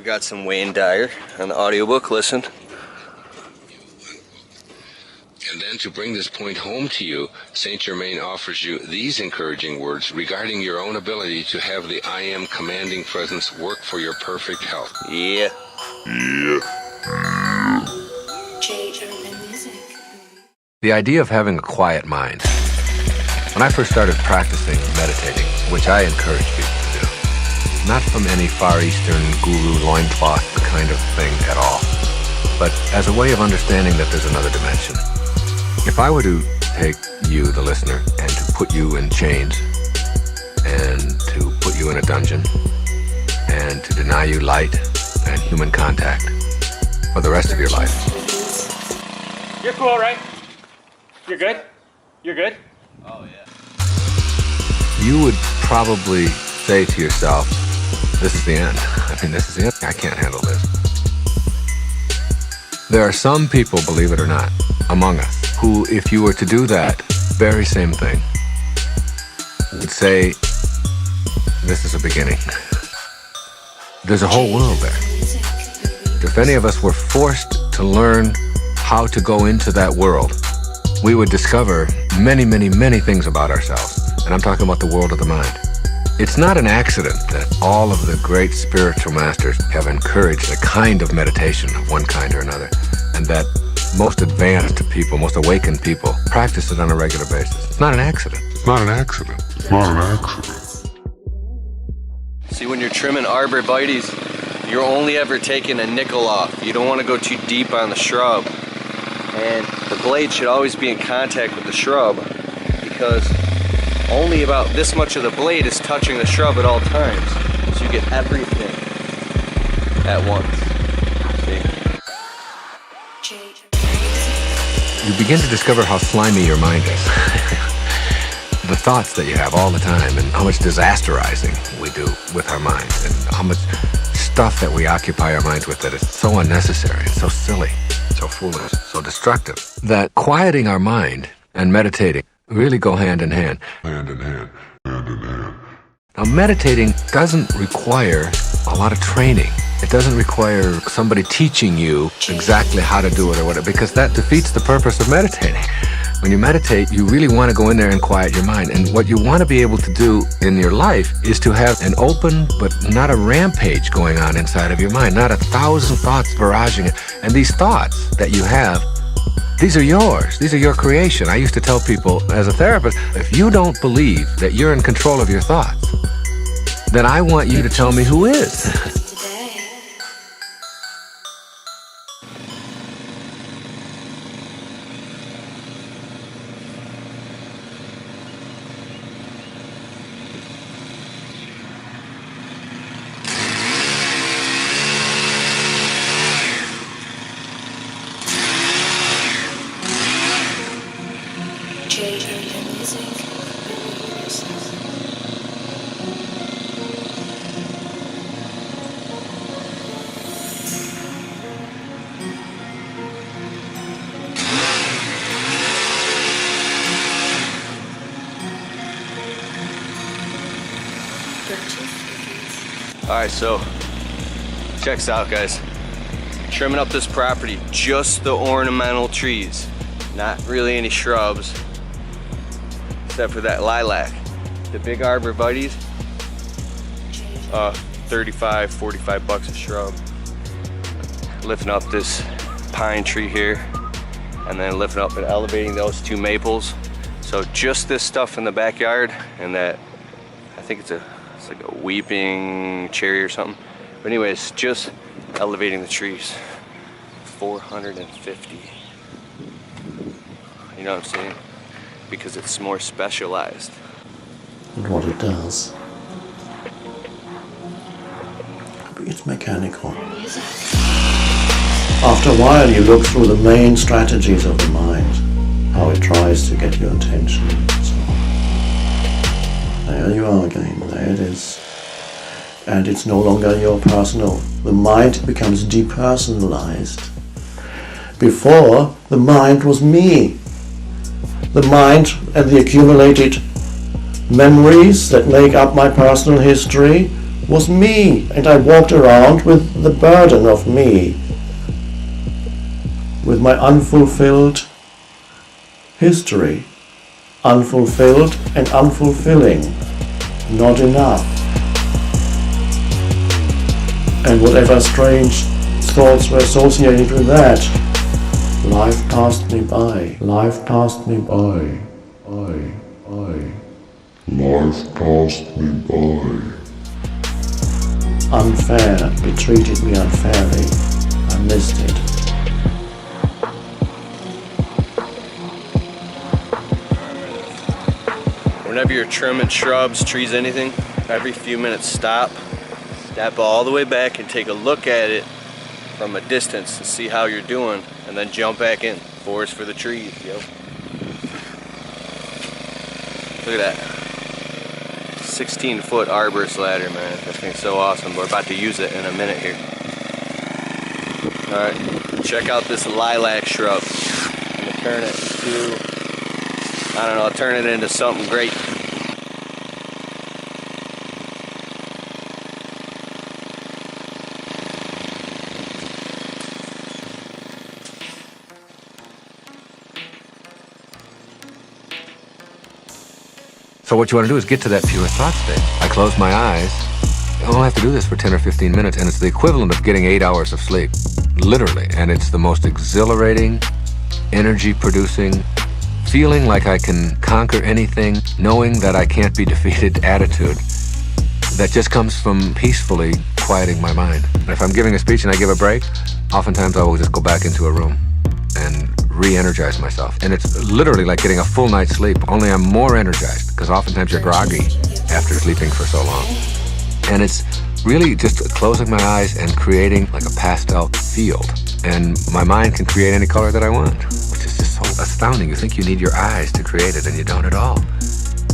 we got some Wayne Dyer, an audiobook. Listen. And then to bring this point home to you, Saint Germain offers you these encouraging words regarding your own ability to have the I Am commanding presence work for your perfect health. Yeah. The idea of having a quiet mind. When I first started practicing meditating, which I encourage people to do, not from any Far Eastern guru loincloth kind of thing at all, but as a way of understanding that there's another dimension. If I were to take you, the listener, and to put you in chains, and to put you in a dungeon, and to deny you light and human contact for the rest of your life. You're cool, right? You're good? You're good? Oh, yeah. You would probably say to yourself, this is the end. I mean, this is it. I can't handle this. There are some people, believe it or not, among us, who, if you were to do that very same thing, would say, this is a beginning. There's a whole world there. If any of us were forced to learn how to go into that world, we would discover many, many, many things about ourselves. And I'm talking about the world of the mind. It's not an accident that all of the great spiritual masters have encouraged a kind of meditation of one kind or another, and that most advanced people, most awakened people, practice it on a regular basis. It's not an accident. It's not an accident. It's not an accident. See, when you're trimming arborvitaes, you're only ever taking a nickel off. You don't want to go too deep on the shrub. And the blade should always be in contact with the shrub, because only about this much of the blade is touching the shrub at all times. So you get everything at once. See? You begin to discover how slimy your mind is. The thoughts that you have all the time, and how much disasterizing we do with our minds, and how much stuff that we occupy our minds with that is so unnecessary and so silly, so foolish, so destructive, that quieting our mind and meditating really go hand in hand. Hand in hand, hand in hand. Now, meditating doesn't require a lot of training. It doesn't require somebody teaching you exactly how to do it or whatever, because that defeats the purpose of meditating. When you meditate, you really want to go in there and quiet your mind. And what you want to be able to do in your life is to have an open, but not a rampage going on inside of your mind, not 1,000 thoughts barraging it. And these thoughts that you have, these are yours. These are your creation. I used to tell people as a therapist, if you don't believe that you're in control of your thoughts, then I want you to tell me who is. Alright, so check this out, guys. Trimming up this property, just the ornamental trees, not really any shrubs except for that lilac. The big arborvitaes, 35, 45 bucks a shrub. Lifting up this pine tree here, and then lifting up and elevating those two maples. So just this stuff in the backyard, and that, I think it's like a weeping cherry or something. But anyways, just elevating the trees. 450. You know what I'm saying? Because it's more specialized. And what it does, it's mechanical. After a while you look through the main strategies of the mind, how it tries to get your attention. So there you are again, there it is. And it's no longer your personal. The mind becomes depersonalized. Before, the mind was me. The mind and the accumulated memories that make up my personal history was me, and I walked around with the burden of me, with my unfulfilled history, unfulfilled and unfulfilling, not enough. And whatever strange thoughts were associated with that, life passed me by, life passed me by, Life passed me by. Unfair, it treated me unfairly. I missed it. Whenever you're trimming shrubs, trees, anything, every few minutes step all the way back and take a look at it from a distance to see how you're doing, and then jump back in. Forest for the trees, yo. Look at that. 16-foot arborist ladder, man. That thing's so awesome. We're about to use it in a minute here. Alright, check out this lilac shrub. I'm gonna turn it into, I don't know, I'll turn it into something great. So what you want to do is get to that pure thought state. I close my eyes. I only have to do this for 10 or 15 minutes, and it's the equivalent of getting 8 hours of sleep, literally. And it's the most exhilarating, energy-producing, feeling like I can conquer anything, knowing that I can't be defeated attitude that just comes from peacefully quieting my mind. If I'm giving a speech and I give a break, oftentimes I will just go back into a room and re-energize myself. And it's literally like getting a full night's sleep, only I'm more energized, because oftentimes you're groggy after sleeping for so long. And it's really just closing my eyes and creating like a pastel field. And my mind can create any color that I want, which is just so astounding. You think you need your eyes to create it, and you don't at all.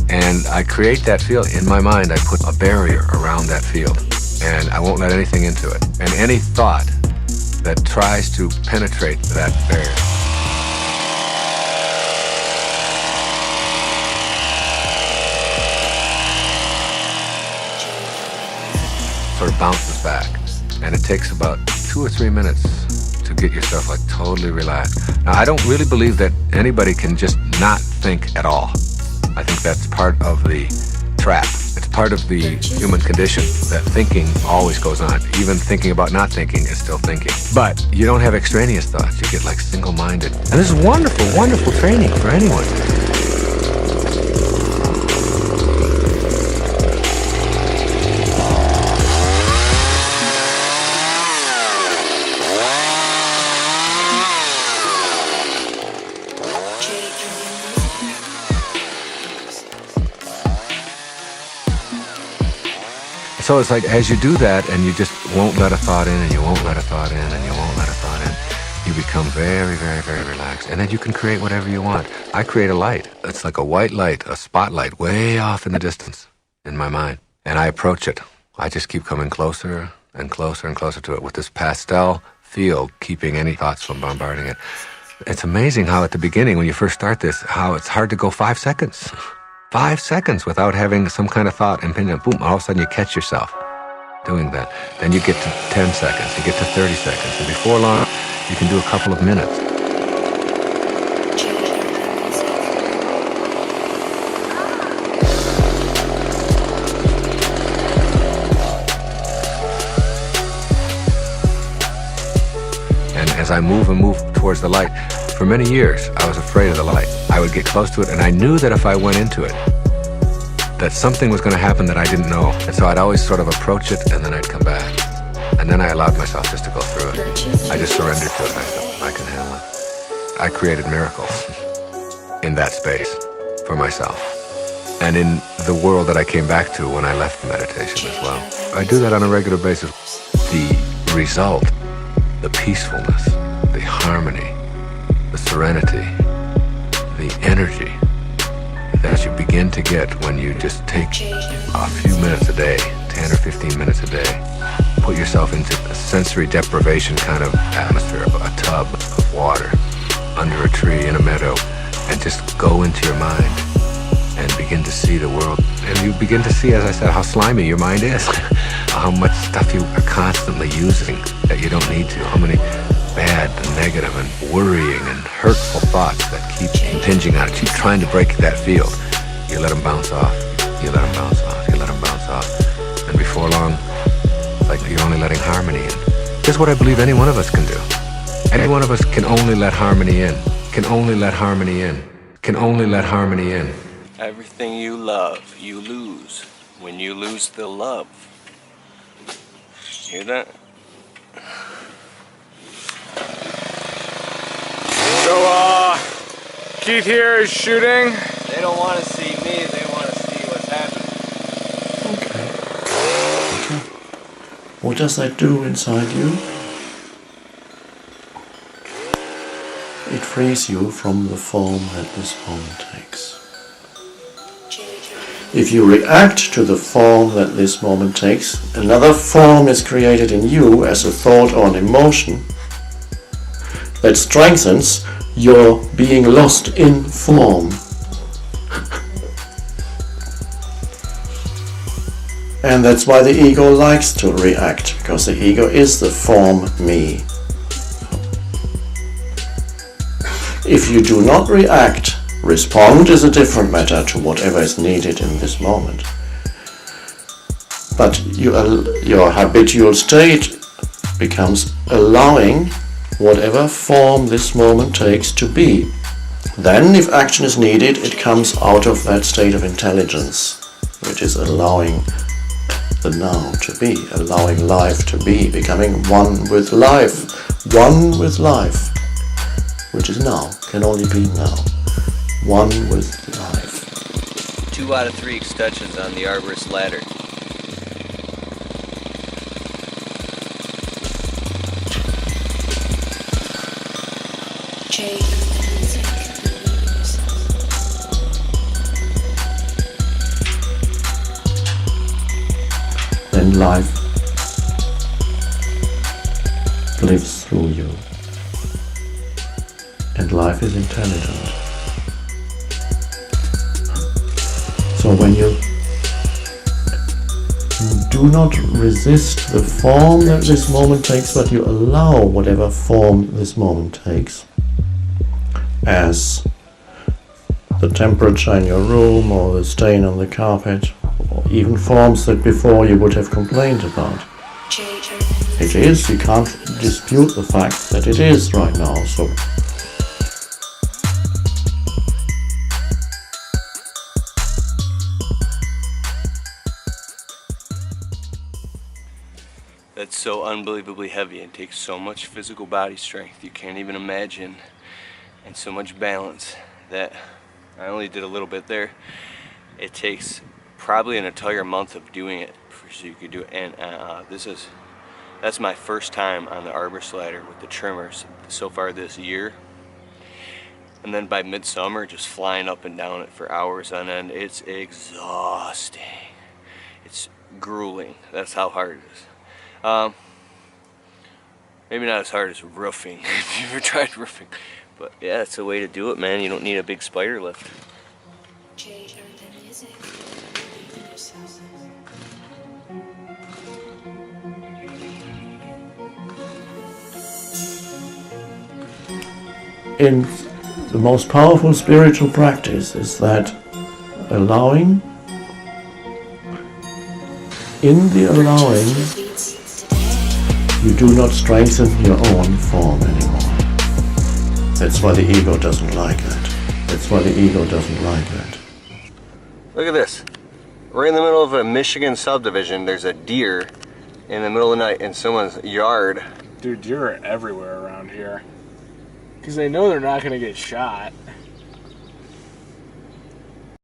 And I create that field in my mind. I put a barrier around that field, and I won't let anything into it. And any thought that tries to penetrate that barrier, sort of bounces back, and it takes about 2 or 3 minutes to get yourself like totally relaxed. Now, I don't really believe that anybody can just not think at all. I think that's part of the trap. It's part of the human condition that thinking always goes on. Even thinking about not thinking is still thinking. But you don't have extraneous thoughts. You get like single-minded. And this is wonderful, wonderful training for anyone. So it's like as you do that and you just won't let a thought in, and you won't let a thought in, and you won't let a thought in, you become very, very, very relaxed. And then you can create whatever you want. I create a light. It's like a white light, a spotlight way off in the distance in my mind. And I approach it. I just keep coming closer and closer and closer to it with this pastel field, keeping any thoughts from bombarding it. It's amazing how at the beginning, when you first start this, how it's hard to go 5 seconds. 5 seconds without having some kind of thought impinging. Boom, all of a sudden you catch yourself doing that. Then you get to 10 seconds, you get to 30 seconds, and before long, you can do a couple of minutes. And as I move and move towards the light, for many years, I was afraid of the light. I would get close to it, and I knew that if I went into it, that something was going to happen that I didn't know. And so I'd always sort of approach it, and then I'd come back. And then I allowed myself just to go through it. I just surrendered to it. I can handle it. I created miracles in that space for myself. And in the world that I came back to when I left meditation as well. I do that on a regular basis. The result, the peacefulness, the harmony, the serenity, the energy that you begin to get when you just take a few minutes a day, 10 or 15 minutes a day, put yourself into a sensory deprivation kind of atmosphere, a tub of water, under a tree in a meadow, and just go into your mind and begin to see the world. And you begin to see, as I said, how slimy your mind is. how much stuff you are constantly using that you don't need to. How many bad and negative and worrying and hurtful thoughts that keep impinging on it. Keep trying to break that field. You let them bounce off. You let them bounce off. You let them bounce off. And before long, it's like you're only letting harmony in. Here's what I believe any one of us can do. Any one of us can only let harmony in. Can only let harmony in. Can only let harmony in. Everything you love, you lose when you lose the love. Hear that? So, Keith here is shooting. They don't want to see me, they want to see what's happening. Okay. What does that do inside you? It frees you from the form that this moment takes. If you react to the form that this moment takes, another form is created in you as a thought or an emotion that strengthens your being lost in form. And that's why the ego likes to react, because the ego is the form me. If you do not react, respond is a different matter to whatever is needed in this moment. But your habitual state becomes allowing whatever form this moment takes to be. Then, if action is needed, it comes out of that state of intelligence, which is allowing the now to be, allowing life to be, becoming one with life, which is now, can only be now, one with life. 2 out of 3 extensions on the arborist ladder. Then life lives through you, and life is intelligent. So when you do not resist the form that this moment takes, but you allow whatever form this moment takes, as the temperature in your room or the stain on the carpet, or even forms that before you would have complained about. It is, you can't dispute the fact that it is right now, so That's so unbelievably heavy and takes so much physical body strength you can't even imagine, and so much balance that I only did a little bit there. It takes probably an entire month of doing it so you could do it, and that's my first time on the arbor slider with the trimmers so far this year. And then by midsummer, just flying up and down it for hours on end, it's exhausting. It's grueling. That's how hard it is. Maybe not as hard as roofing, if you've ever tried roofing. But yeah, it's a way to do it, man. You don't need a big spider lift. in the most powerful spiritual practice is that allowing, in the allowing, you do not strengthen your own form anymore. That's why the ego doesn't like that. That's why the ego doesn't like that. Look at this. Right in the middle of a Michigan subdivision, there's a deer in the middle of the night in someone's yard. Dude, deer are everywhere around here. Because they know they're not going to get shot.